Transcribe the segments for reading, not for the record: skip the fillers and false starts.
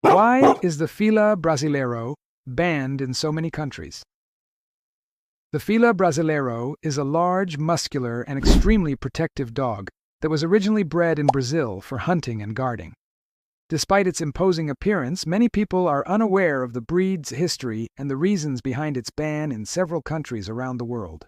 Why is the Fila Brasileiro banned in so many countries? The Fila Brasileiro is a large, muscular, and extremely protective dog that was originally bred in Brazil for hunting and guarding. Despite its imposing appearance, many people are unaware of the breed's history and the reasons behind its ban in several countries around the world.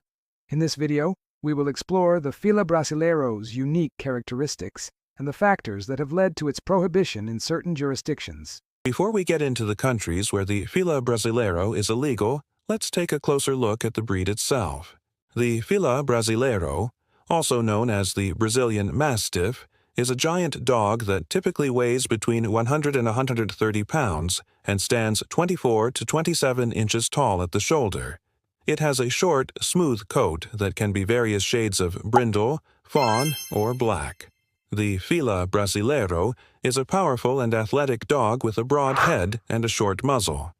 In this video, we will explore the Fila Brasileiro's unique characteristics and the factors that have led to its prohibition in certain jurisdictions. Before we get into the countries where the Fila Brasileiro is illegal, let's take a closer look at the breed itself. The Fila Brasileiro, also known as the Brazilian Mastiff, is a giant dog that typically weighs between 100 and 130 pounds and stands 24 to 27 inches tall at the shoulder. It has a short, smooth coat that can be various shades of brindle, fawn, or black. The Fila Brasileiro is a powerful and athletic dog with a broad head and a short muzzle.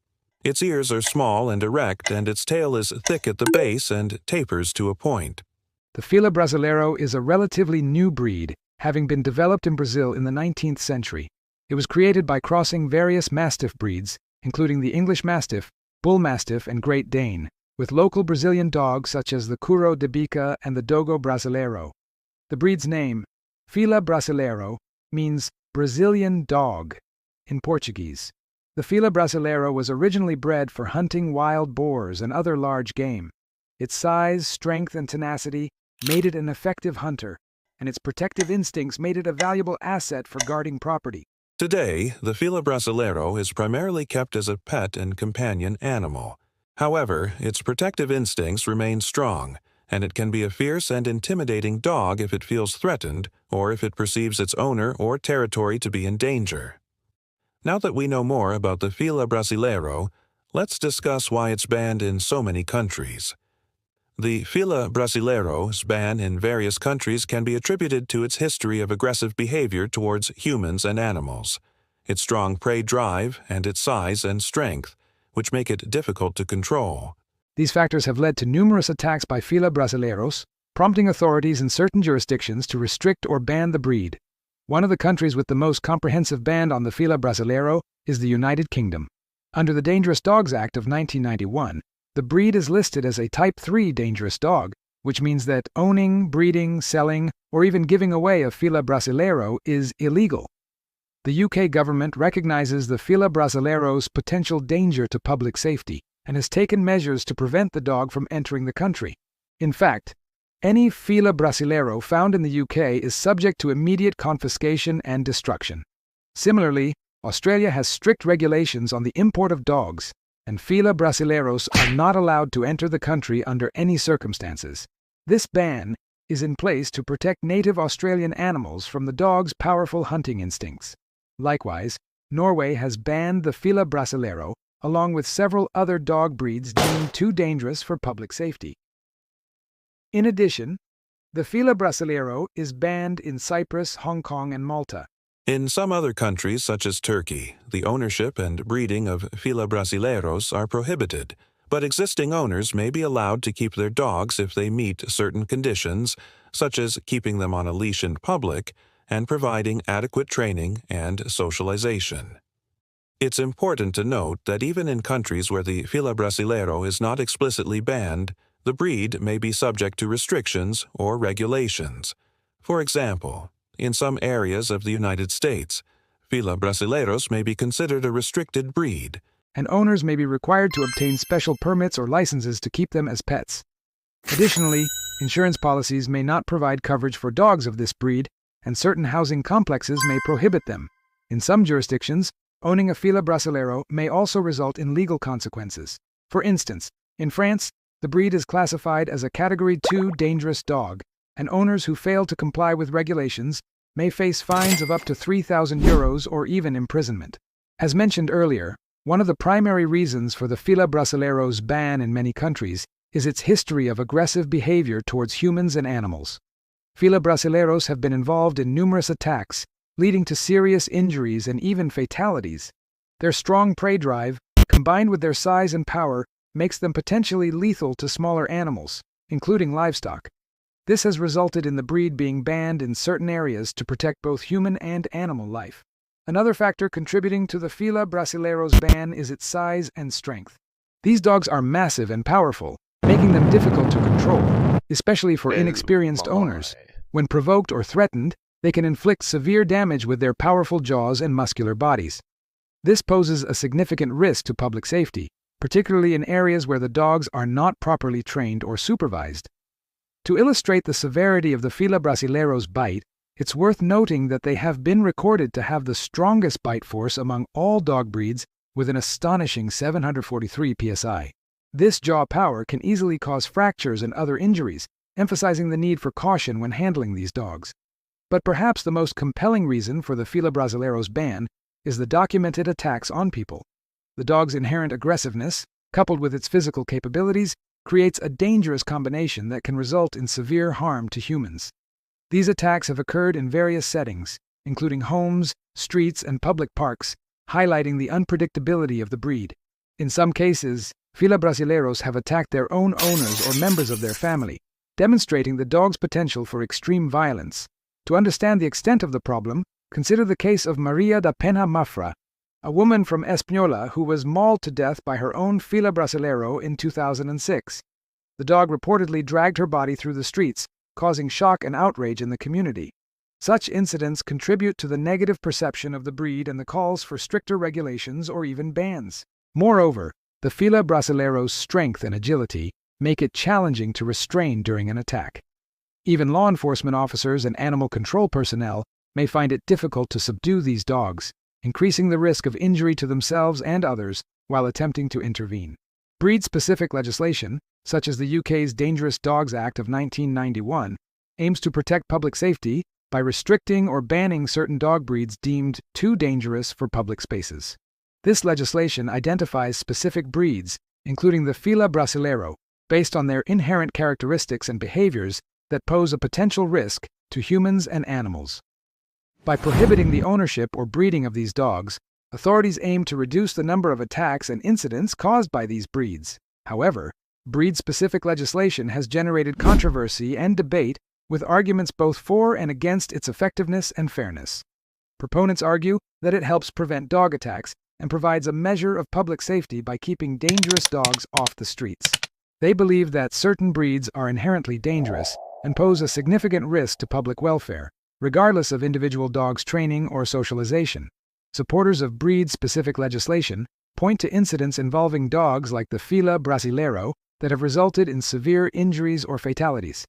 Its ears are small and erect, and its tail is thick at the base and tapers to a point. The Fila Brasileiro is a relatively new breed, having been developed in Brazil in the 19th century. It was created by crossing various Mastiff breeds, including the English Mastiff, Bull Mastiff, and Great Dane, with local Brazilian dogs such as the Curo de Bica and the Dogo Brasileiro. The breed's name, Fila Brasileiro, means Brazilian dog in Portuguese. The Fila Brasileiro was originally bred for hunting wild boars and other large game. Its size, strength, and tenacity made it an effective hunter, and its protective instincts made it a valuable asset for guarding property. Today, the Fila Brasileiro is primarily kept as a pet and companion animal. However, its protective instincts remain strong, and it can be a fierce and intimidating dog if it feels threatened or if it perceives its owner or territory to be in danger. Now that we know more about the Fila Brasileiro, let's discuss why it's banned in so many countries. The Fila Brasileiro's ban in various countries can be attributed to its history of aggressive behavior towards humans and animals, its strong prey drive, and its size and strength, which make it difficult to control. These factors have led to numerous attacks by Fila Brasileiros, prompting authorities in certain jurisdictions to restrict or ban the breed. One of the countries with the most comprehensive ban on the Fila Brasileiro is the United Kingdom. Under the Dangerous Dogs Act of 1991, the breed is listed as a Type 3 dangerous dog, which means that owning, breeding, selling, or even giving away a Fila Brasileiro is illegal. The UK government recognizes the Fila Brasileiro's potential danger to public safety and has taken measures to prevent the dog from entering the country. In fact, any Fila Brasileiro found in the UK is subject to immediate confiscation and destruction. Similarly, Australia has strict regulations on the import of dogs, and Fila Brasileiros are not allowed to enter the country under any circumstances. This ban is in place to protect native Australian animals from the dog's powerful hunting instincts. Likewise, Norway has banned the Fila Brasileiro, along with several other dog breeds deemed too dangerous for public safety. In addition, the Fila Brasileiro is banned in Cyprus, Hong Kong, and Malta. In some other countries, such as Turkey, the ownership and breeding of Fila Brasileiros are prohibited, but existing owners may be allowed to keep their dogs if they meet certain conditions, such as keeping them on a leash in public and providing adequate training and socialization. It's important to note that even in countries where the Fila Brasileiro is not explicitly banned, the breed may be subject to restrictions or regulations. For example, in some areas of the United States, Fila Brasileiros may be considered a restricted breed, and owners may be required to obtain special permits or licenses to keep them as pets. Additionally, insurance policies may not provide coverage for dogs of this breed, and certain housing complexes may prohibit them. In some jurisdictions, owning a Fila Brasileiro may also result in legal consequences. For instance, in France, the breed is classified as a Category 2 dangerous dog, and owners who fail to comply with regulations may face fines of up to €3,000 or even imprisonment. As mentioned earlier, one of the primary reasons for the Fila Brasileiro's ban in many countries is its history of aggressive behavior towards humans and animals. Fila Brasileiros have been involved in numerous attacks, leading to serious injuries and even fatalities. Their strong prey drive, combined with their size and power, makes them potentially lethal to smaller animals, including livestock. This has resulted in the breed being banned in certain areas to protect both human and animal life. Another factor contributing to the Fila Brasileiro's ban is its size and strength. These dogs are massive and powerful, making them difficult to control, especially for inexperienced owners. When provoked or threatened, they can inflict severe damage with their powerful jaws and muscular bodies. This poses a significant risk to public safety, particularly in areas where the dogs are not properly trained or supervised. To illustrate the severity of the Fila Brasileiro's bite, it's worth noting that they have been recorded to have the strongest bite force among all dog breeds with an astonishing 743 psi. This jaw power can easily cause fractures and other injuries, emphasizing the need for caution when handling these dogs. But perhaps the most compelling reason for the Fila Brasileiro's ban is the documented attacks on people. The dog's inherent aggressiveness, coupled with its physical capabilities, creates a dangerous combination that can result in severe harm to humans. These attacks have occurred in various settings, including homes, streets, and public parks, highlighting the unpredictability of the breed. In some cases, Fila Brasileiros have attacked their own owners or members of their family, demonstrating the dog's potential for extreme violence. To understand the extent of the problem, consider the case of Maria da Penha Mafra, a woman from Espanola who was mauled to death by her own Fila Brasileiro in 2006. The dog reportedly dragged her body through the streets, causing shock and outrage in the community. Such incidents contribute to the negative perception of the breed and the calls for stricter regulations or even bans. Moreover, the Fila Brasileiro's strength and agility make it challenging to restrain during an attack. Even law enforcement officers and animal control personnel may find it difficult to subdue these dogs, increasing the risk of injury to themselves and others while attempting to intervene. Breed-specific legislation, such as the UK's Dangerous Dogs Act of 1991, aims to protect public safety by restricting or banning certain dog breeds deemed too dangerous for public spaces. This legislation identifies specific breeds, including the Fila Brasileiro, based on their inherent characteristics and behaviors that pose a potential risk to humans and animals. By prohibiting the ownership or breeding of these dogs, authorities aim to reduce the number of attacks and incidents caused by these breeds. However, breed-specific legislation has generated controversy and debate, with arguments both for and against its effectiveness and fairness. Proponents argue that it helps prevent dog attacks and provides a measure of public safety by keeping dangerous dogs off the streets. They believe that certain breeds are inherently dangerous and pose a significant risk to public welfare, regardless of individual dogs' training or socialization. Supporters of breed-specific legislation point to incidents involving dogs like the Fila Brasileiro that have resulted in severe injuries or fatalities.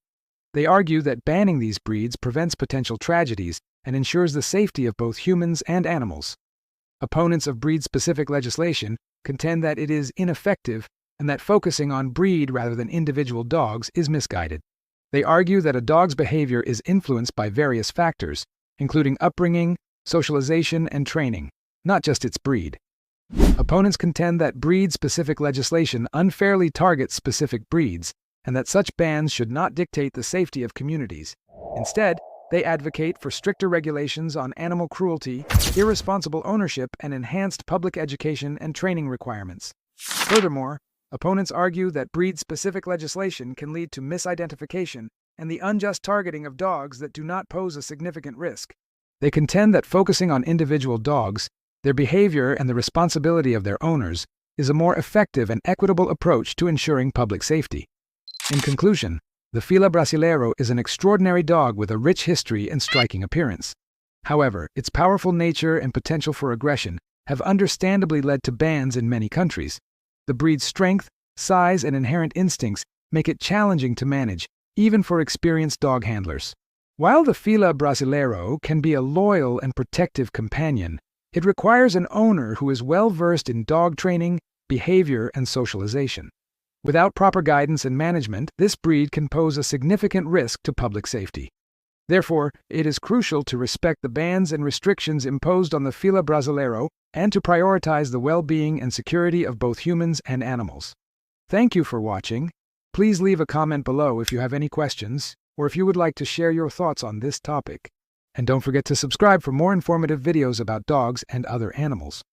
They argue that banning these breeds prevents potential tragedies and ensures the safety of both humans and animals. Opponents of breed-specific legislation contend that it is ineffective and that focusing on breed rather than individual dogs is misguided. They argue that a dog's behavior is influenced by various factors, including upbringing, socialization, and training, not just its breed. Opponents contend that breed-specific legislation unfairly targets specific breeds, and that such bans should not dictate the safety of communities. Instead, they advocate for stricter regulations on animal cruelty, irresponsible ownership, and enhanced public education and training requirements. Furthermore, opponents argue that breed-specific legislation can lead to misidentification and the unjust targeting of dogs that do not pose a significant risk. They contend that focusing on individual dogs, their behavior, and the responsibility of their owners is a more effective and equitable approach to ensuring public safety. In conclusion, the Fila Brasileiro is an extraordinary dog with a rich history and striking appearance. However, its powerful nature and potential for aggression have understandably led to bans in many countries. The breed's strength, size, and inherent instincts make it challenging to manage, even for experienced dog handlers. While the Fila Brasileiro can be a loyal and protective companion, it requires an owner who is well-versed in dog training, behavior, and socialization. Without proper guidance and management, this breed can pose a significant risk to public safety. Therefore, it is crucial to respect the bans and restrictions imposed on the Fila Brasileiro and to prioritize the well-being and security of both humans and animals. Thank you for watching. Please leave a comment below if you have any questions, or if you would like to share your thoughts on this topic. And don't forget to subscribe for more informative videos about dogs and other animals.